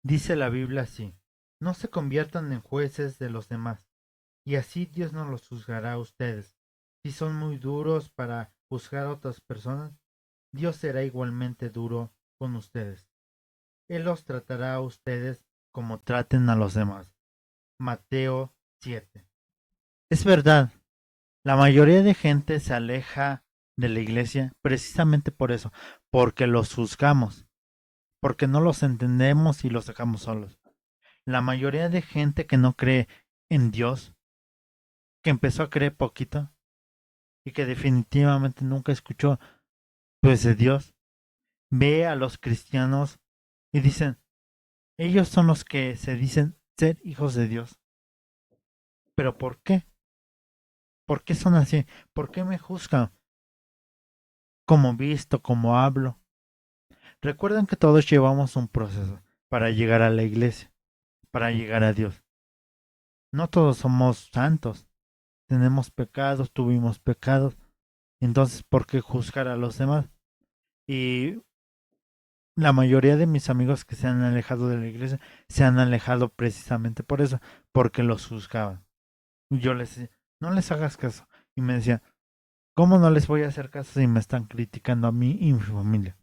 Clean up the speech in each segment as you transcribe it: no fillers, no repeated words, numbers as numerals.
Dice la Biblia así: no se conviertan en jueces de los demás, y así Dios no los juzgará a ustedes. Si son muy duros para juzgar a otras personas, Dios será igualmente duro con ustedes. Él los tratará a ustedes como traten a los demás. Mateo 7. Es verdad, la mayoría de gente se aleja de la iglesia precisamente por eso, porque los juzgamos, porque no los entendemos y los dejamos solos. La mayoría de gente que no cree en Dios, que empezó a creer poquito y que definitivamente nunca escuchó pues de Dios, ve a los cristianos y dicen, ellos son los que se dicen ser hijos de Dios. ¿Pero por qué? ¿Por qué son así? ¿Por qué me juzgan? ¿Cómo visto? ¿Cómo hablo? Recuerden que todos llevamos un proceso para llegar a la iglesia, para llegar a Dios. No todos somos santos, tenemos pecados, tuvimos pecados, entonces ¿por qué juzgar a los demás? Y la mayoría de mis amigos que se han alejado de la iglesia se han alejado precisamente por eso, porque los juzgaban. Y yo les decía, no les hagas caso. Y me decía, ¿cómo no les voy a hacer caso si me están criticando a mí y mi familia?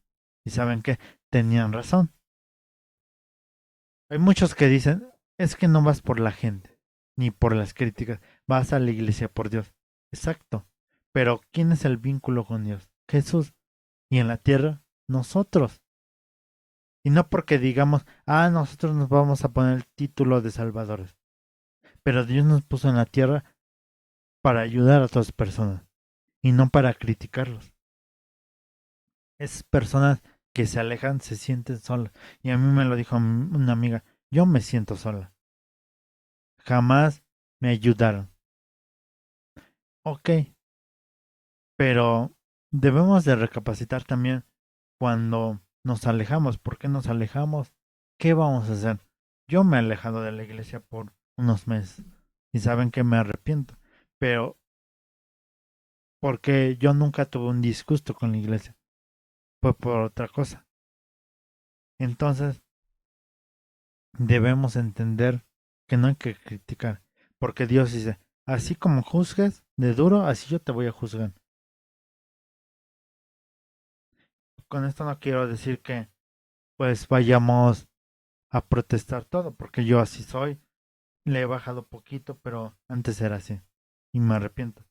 Y saben que tenían razón. Hay muchos que dicen, es que no vas por la gente, ni por las críticas, vas a la iglesia por Dios. Exacto. Pero ¿quién es el vínculo con Dios? Jesús. Y en la tierra, nosotros. Y no porque digamos, nosotros nos vamos a poner el título de salvadores. Pero Dios nos puso en la tierra para ayudar a otras personas y no para criticarlos. Esas personas que se alejan se sienten solas. Y a mí me lo dijo una amiga, yo me siento sola. Jamás me ayudaron. Ok, pero debemos de recapacitar también cuando nos alejamos. ¿Por qué nos alejamos? ¿Qué vamos a hacer? Yo me he alejado de la iglesia por unos meses y saben que me arrepiento, pero porque yo nunca tuve un disgusto con la iglesia, fue por otra cosa. Entonces debemos entender que no hay que criticar, porque Dios dice, así como juzgues de duro, así yo te voy a juzgar. Con esto no quiero decir que pues vayamos a protestar todo, porque yo así soy, le he bajado poquito, pero antes era así y me arrepiento.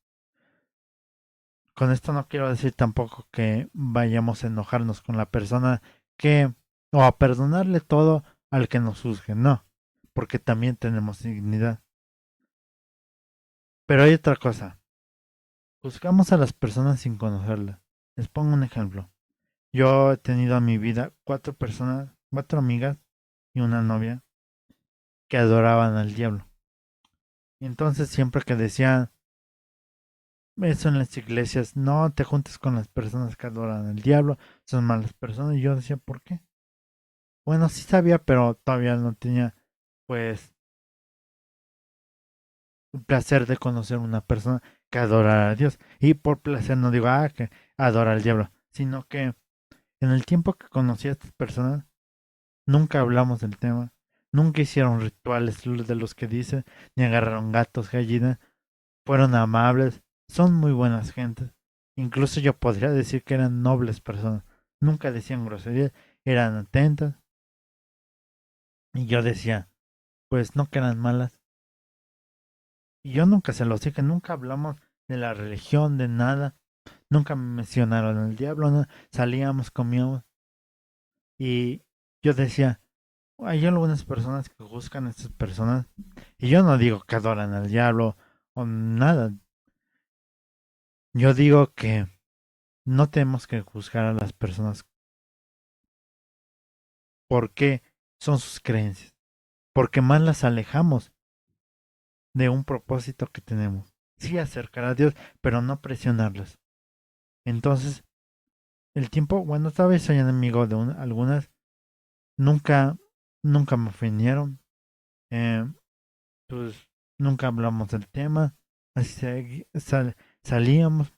Con esto no quiero decir tampoco que vayamos a enojarnos con la persona que, o a perdonarle todo al que nos juzgue, no, porque también tenemos dignidad. Pero hay otra cosa, juzgamos a las personas sin conocerlas. Les pongo un ejemplo. Yo he tenido en mi vida cuatro personas, cuatro amigas y una novia que adoraban al diablo. Y entonces siempre que decían eso en las iglesias, no te juntes con las personas que adoran al diablo, son malas personas. Y yo decía, ¿por qué? Bueno, sí sabía, pero todavía no tenía, pues, el placer de conocer una persona que adora a Dios. Y por placer no digo, que adora al diablo, sino que en el tiempo que conocí a estas personas, nunca hablamos del tema, nunca hicieron rituales de los que dicen, ni agarraron gatos, gallinas, fueron amables, son muy buenas gentes. Incluso yo podría decir que eran nobles personas, nunca decían groserías, eran atentas. Y yo decía, pues no que eran malas. Y yo nunca se los dije, nunca hablamos de la religión, de nada. Nunca me mencionaron al diablo, no. Salíamos, comíamos. Y yo decía, hay algunas personas que juzgan a estas personas. Y yo no digo que adoran al diablo o nada. Yo digo que no tenemos que juzgar a las personas porque son sus creencias. Porque más las alejamos de un propósito que tenemos. Sí acercar a Dios, pero no presionarlas. Entonces, el tiempo, bueno, tal vez soy enemigo de algunas, nunca, nunca me ofendieron, eh, pues nunca hablamos del tema, así salíamos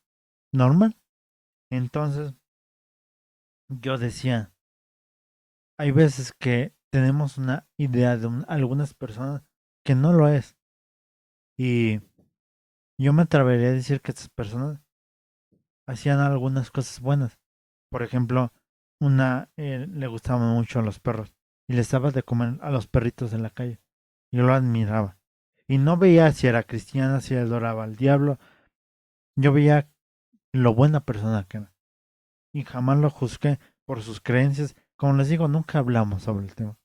normal. Entonces yo decía, hay veces que tenemos una idea de algunas personas que no lo es. Y yo me atrevería a decir que estas personas hacían algunas cosas buenas. Por ejemplo, una le gustaban mucho a los perros y les daba de comer a los perritos en la calle. Yo lo admiraba. Y no veía si era cristiana, si adoraba al diablo. Yo veía lo buena persona que era. Y jamás lo juzgué por sus creencias. Como les digo, nunca hablamos sobre el tema.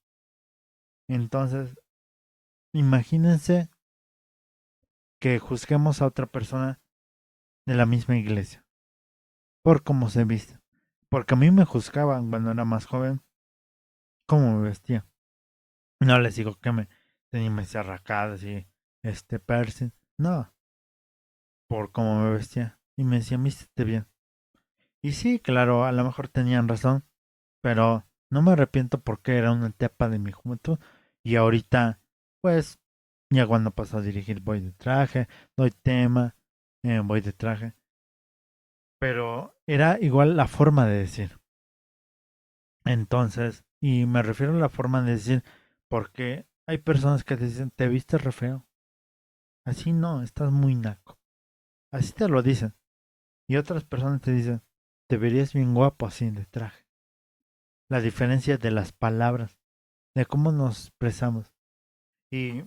Entonces, imagínense que juzguemos a otra persona de la misma iglesia por cómo se viste. Porque a mí me juzgaban cuando era más joven cómo me vestía. No les digo que me tenía mis arracadas y piercing. No, por cómo me vestía. Y me decían, vístete bien. Y sí, claro, a lo mejor tenían razón, pero no me arrepiento porque era una etapa de mi juventud. Y ahorita, pues, ya cuando paso a dirigir voy de traje, doy tema, voy de traje. Pero era igual la forma de decir. Entonces, y me refiero a la forma de decir, porque hay personas que te dicen, te viste re feo. Así no, estás muy naco. Así te lo dicen. Y otras personas te dicen, te verías bien guapo así de traje. La diferencia de las palabras, de cómo nos expresamos. Y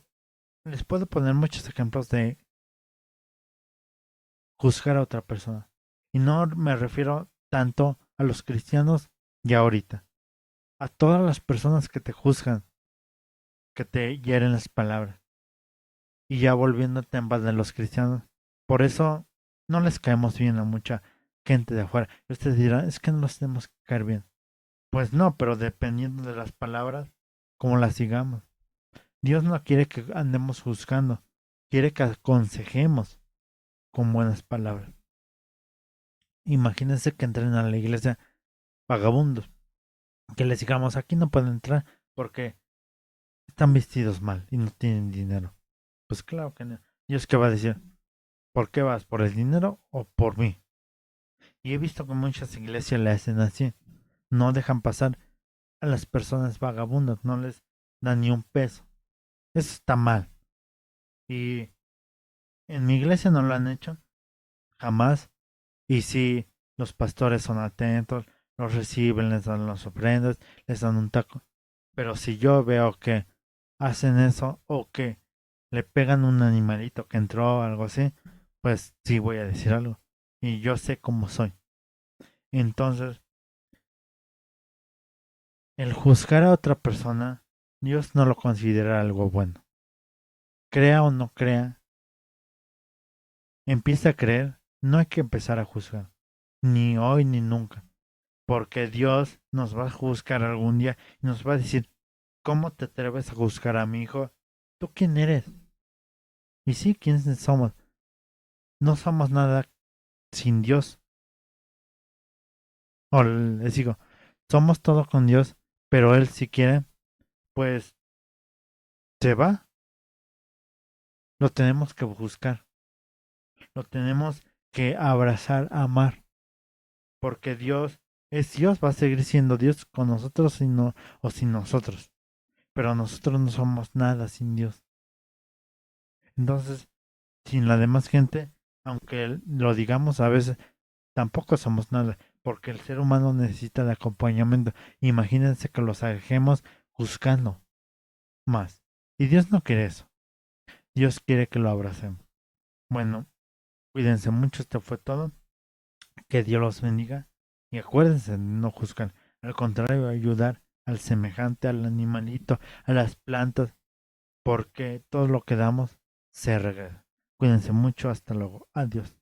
les puedo poner muchos ejemplos de juzgar a otra persona. Y no me refiero tanto a los cristianos y ahorita. A todas las personas que te juzgan, que te hieren las palabras. Y ya volviendo al tema de los cristianos, por eso no les caemos bien a mucha gente de afuera. Y ustedes dirán, es que no los tenemos que caer bien. Pues no, pero dependiendo de las palabras, como las sigamos. Dios no quiere que andemos juzgando, quiere que aconsejemos con buenas palabras. Imagínense que entren a la iglesia vagabundos, que les digamos, aquí no pueden entrar porque están vestidos mal y no tienen dinero. Pues claro que no. Dios qué va a decir, ¿por qué vas? ¿Por el dinero o por mí? Y he visto que muchas iglesias le hacen así. No dejan pasar a las personas vagabundas, no les dan ni un peso. Eso está mal. Y en mi iglesia no lo han hecho, jamás. Y si los pastores son atentos, los reciben, les dan las ofrendas, les dan un taco. Pero si yo veo que hacen eso o que le pegan un animalito que entró o algo así, pues sí voy a decir algo. Y yo sé cómo soy. Entonces, el juzgar a otra persona, Dios no lo considera algo bueno. Crea o no crea, empieza a creer, no hay que empezar a juzgar. Ni hoy ni nunca. Porque Dios nos va a juzgar algún día y nos va a decir, ¿cómo te atreves a juzgar a mi hijo? ¿Tú quién eres? Y sí, ¿quiénes somos? No somos nada sin Dios. O les digo, somos todo con Dios, pero Él si quiere, pues se va. Lo tenemos que buscar. Lo tenemos que abrazar, amar. Porque Dios es Dios, va a seguir siendo Dios con nosotros o sin nosotros. Pero nosotros no somos nada sin Dios. Entonces, sin la demás gente, aunque lo digamos a veces, tampoco somos nada, porque el ser humano necesita de acompañamiento. Imagínense que los alejemos buscando más. Y Dios no quiere eso. Dios quiere que lo abracemos. Bueno, cuídense mucho, esto fue todo. Que Dios los bendiga. Y acuérdense de no juzgar. Al contrario, ayudar al semejante, al animalito, a las plantas, porque todo lo que damos se regresa. Cuídense mucho, hasta luego. Adiós.